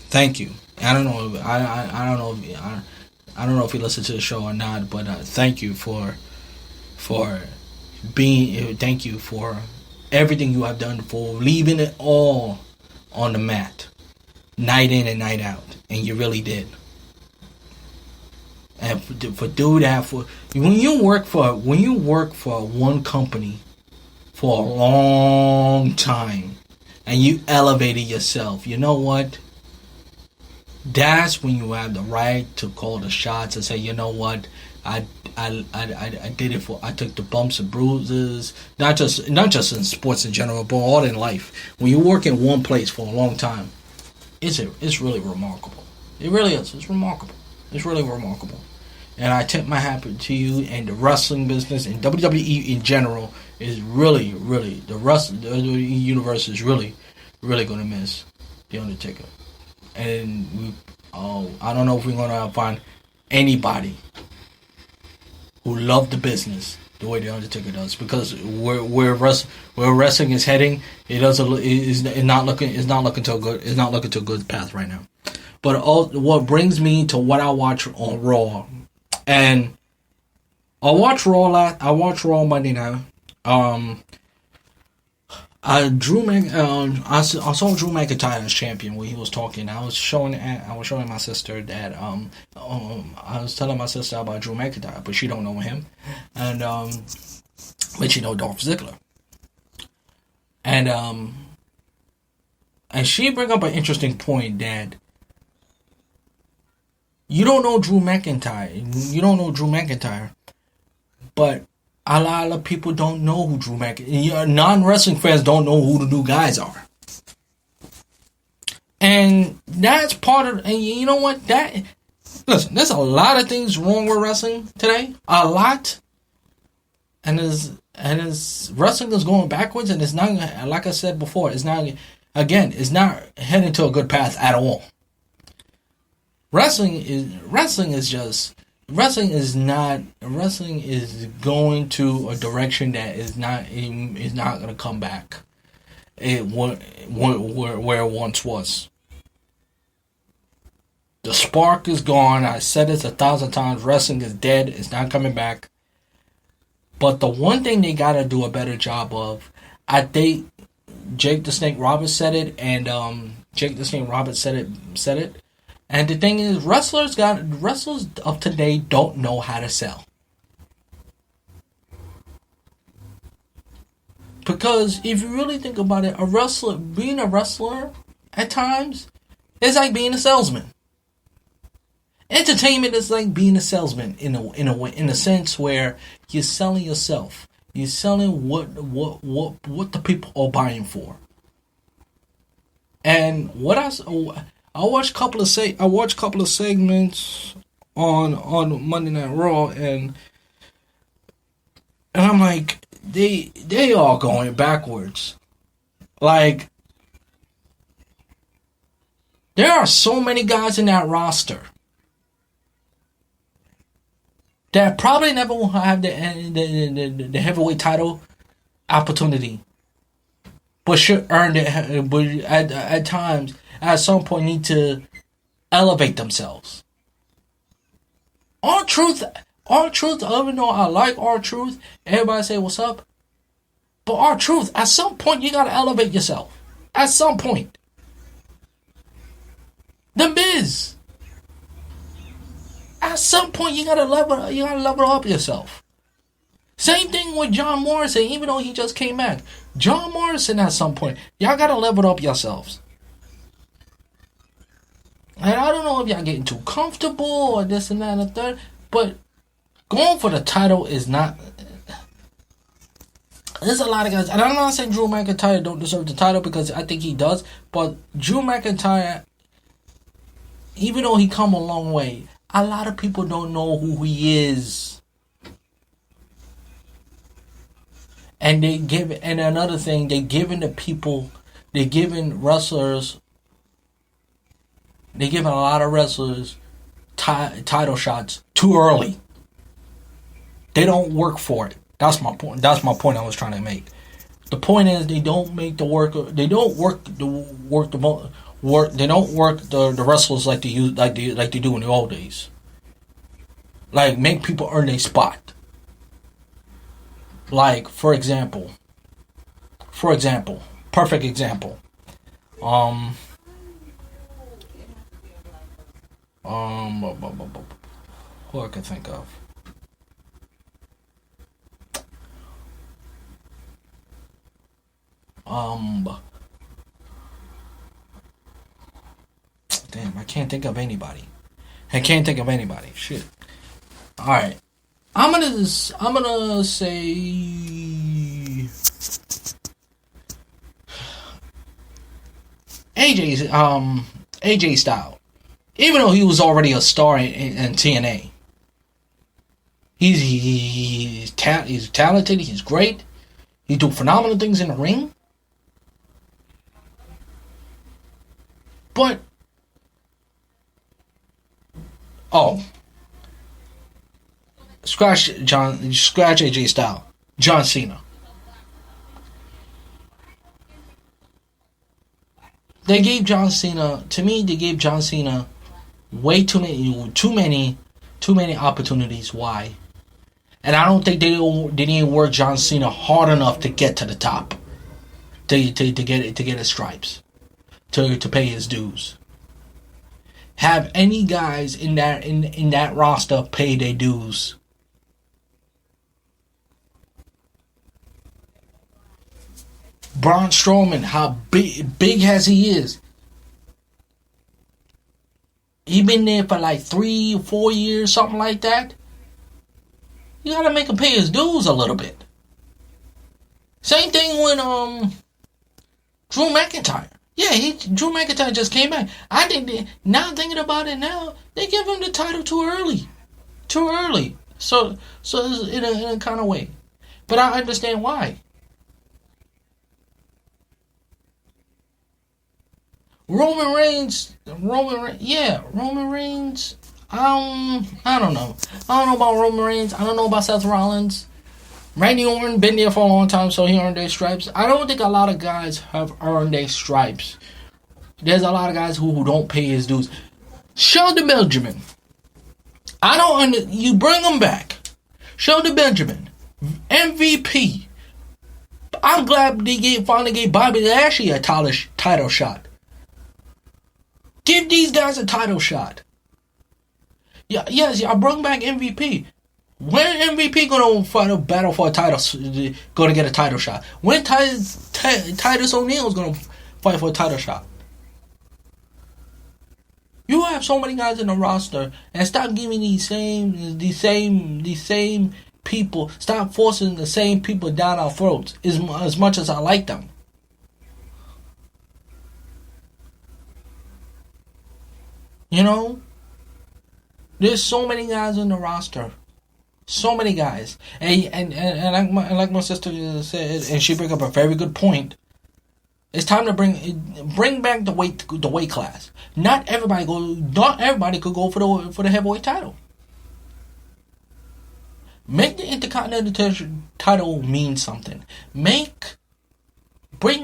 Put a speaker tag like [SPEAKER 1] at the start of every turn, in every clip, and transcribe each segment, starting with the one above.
[SPEAKER 1] Thank you. I don't know. I don't know. I don't know if you listen to the show or not, but thank you for being. Thank you for everything you have done, for leaving it all on the mat, night in and night out, and you really did. And for do that, for when you work for one company for a long time, and you elevated yourself, you know what? That's when you have the right to call the shots and say, you know what, I did it for. I took the bumps and bruises, not just in sports in general, but all in life. When you work in one place for a long time, it's really remarkable. It really is. It's remarkable. It's really remarkable. And I tip my hat to you, and the wrestling business and WWE in general is really, really the WWE universe is really, really going to miss the Undertaker. And I don't know if we're gonna find anybody who loved the business the way the Undertaker does, because where wrestling is heading, it's not looking to a good path right now. But what brings me to what I watch on Raw, and I watched Raw Monday night. I saw Drew McIntyre as champion when he was talking. I was showing my sister that I was telling my sister about Drew McIntyre, but she don't know him, and but she know Dolph Ziggler, and she bring up an interesting point that you don't know Drew McIntyre, but a lot of people don't know who Drew McIntyre. Non-wrestling fans don't know who the new guys are, and that's part of. And you know what? Listen, there's a lot of things wrong with wrestling today. A lot, and as wrestling is going backwards, and it's not, like I said before, it's not heading to a good path at all. Wrestling is going to a direction that is not going to come back. Where it once was. The spark is gone. I said this 1,000 times. Wrestling is dead. It's not coming back. But the one thing they gotta do a better job of, I think Jake the Snake Roberts said it, and Jake the Snake Roberts said it. And the thing is, wrestlers of today don't know how to sell. Because if you really think about it, being a wrestler at times is like being a salesman. Entertainment is like being a salesman in a sense where you're selling yourself. You're selling what the people are buying for. And I watched a couple of segments on Monday Night Raw, and I'm like, they are going backwards. Like, there are so many guys in that roster that probably never will have the heavyweight title opportunity, but should earn it. But at times, at some point, need to elevate themselves. R-Truth, even though I like R-Truth, everybody say what's up, but R-Truth, at some point, you gotta elevate yourself. At some point. The Miz, at some point, you gotta level up yourself. Same thing with John Morrison, even though he just came back. John Morrison, at some point, y'all gotta level up yourselves. And I don't know if y'all getting too comfortable or this and that and the third, but going for the title is not. There's a lot of guys, and I'm not saying Drew McIntyre don't deserve the title, because I think he does, but Drew McIntyre, even though he come a long way, a lot of people don't know who he is. And another thing, they're giving a lot of wrestlers title shots too early. They don't work for it. That's my point. That's my point I was trying to make. The point is, they don't make the work. They don't work work. They don't work the wrestlers like they do in the old days. Like make people earn their spot. Like for example, perfect example. Um, who I can think of. Um, damn, I can't think of anybody. I can't think of anybody. Shit. All right. I'm gonna say AJ Styles. Even though he was already a star in TNA, he's talented. He's great. He do phenomenal things in the ring. But oh, scratch AJ Styles, John Cena. They gave John Cena, to me, they gave John Cena way too many opportunities. Why? And I don't think they didn't work John Cena hard enough to get to the top, to get his stripes, to pay his dues. Have any guys in that roster pay their dues? Braun Strowman, how big as he is, he been there for like 3 or 4 years, something like that. You gotta make him pay his dues a little bit. Same thing with Drew McIntyre. Yeah, Drew McIntyre just came back. I think now thinking about it now, they give him the title too early. So in a kind of way, but I understand why. Roman Reigns. I don't know. I don't know about Roman Reigns. I don't know about Seth Rollins. Randy Orton been there for a long time, so he earned their stripes. I don't think a lot of guys have earned their stripes. There's a lot of guys who don't pay his dues. Shelton Benjamin. You bring him back. Shelton Benjamin, MVP. I'm glad they finally gave Bobby Lashley a title shot. Give these guys a title shot. Yeah, yes, I brought back MVP. When MVP gonna fight a battle for a title? Gonna get a title shot? When Titus O'Neil's gonna fight for a title shot? You have so many guys in the roster, and stop giving these same people. Stop forcing the same people down our throats. As much as I like them. You know, there's so many guys in the roster, so many guys, and like my sister said, and she bring up a very good point. It's time to bring back the weight class. Not everybody could go for the heavyweight title. Make the Intercontinental title mean something. Bring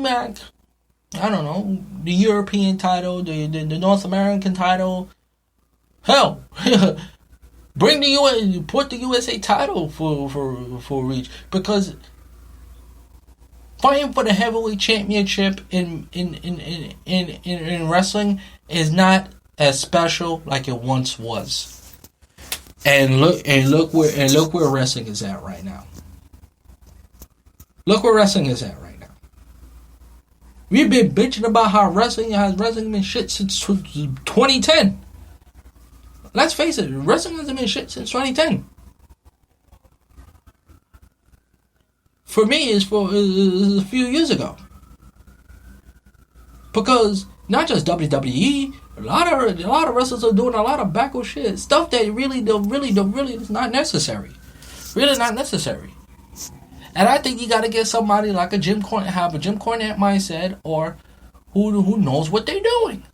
[SPEAKER 1] back, I don't know, the European title, the North American title. Hell, put the USA title for reach, because fighting for the heavyweight championship in wrestling is not as special like it once was. And look where wrestling is at right now. Look where wrestling is at right now. We've been bitching about how wrestling been shit since 2010. Let's face it, wrestling hasn't been shit since 2010. For me, it's a few years ago. Because not just WWE, a lot of wrestlers are doing a lot of backward shit, stuff that really is not necessary. Really not necessary. And I think you got to get somebody like a Jim Cornette mindset, or who knows what they're doing.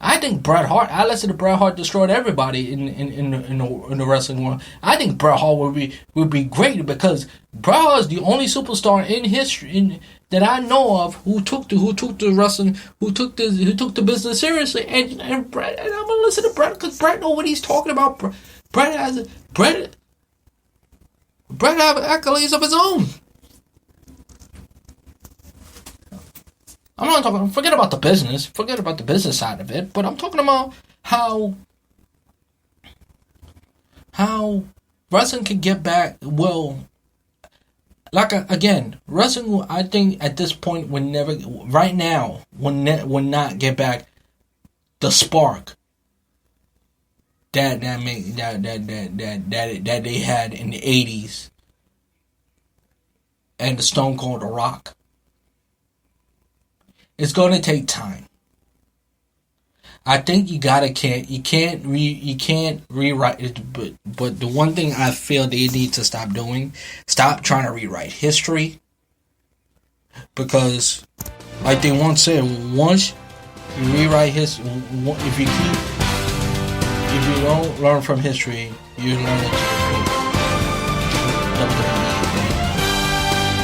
[SPEAKER 1] I think Bret Hart. I listen to Bret Hart destroyed everybody in the wrestling world. I think Bret Hart would be great because Bret Hart is the only superstar in history that I know of who took the wrestling, who took the business seriously. And Bret, and I'm gonna listen to Bret because Bret know what he's talking about. Bret has accolades of his own. I'm not talking. Forget about the business. Forget about the business side of it. But I'm talking about how wrestling can get back. Well, again, wrestling. I think at this point will never. Right now, will not get back the spark that they had in the '80s and the Stone Cold The Rock. It's going to take time. I think you can't rewrite it. But the one thing I feel they need to stop doing, stop trying to rewrite history. Because, like they once said, once you rewrite history, if you don't learn from history, you learn to repeat.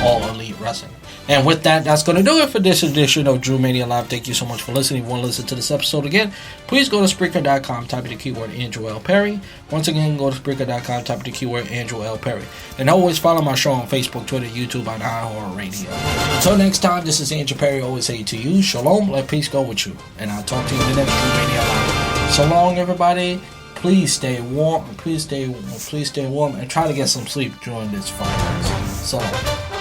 [SPEAKER 1] All Elite Wrestling. And with that, that's going to do it for this edition of Drew Mania Live. Thank you so much for listening. If you want to listen to this episode again, please go to Spreaker.com, type in the keyword Andrew L. Perry. Once again, go to Spreaker.com, type in the keyword Andrew L. Perry. And always follow my show on Facebook, Twitter, YouTube, and iHeartRadio. Until next time, this is Andrew Perry. Always say to you, Shalom, let peace go with you. And I'll talk to you in the next Drew Mania Live. So long, everybody. Please stay warm. Please stay warm. And try to get some sleep during this 5 days. So long.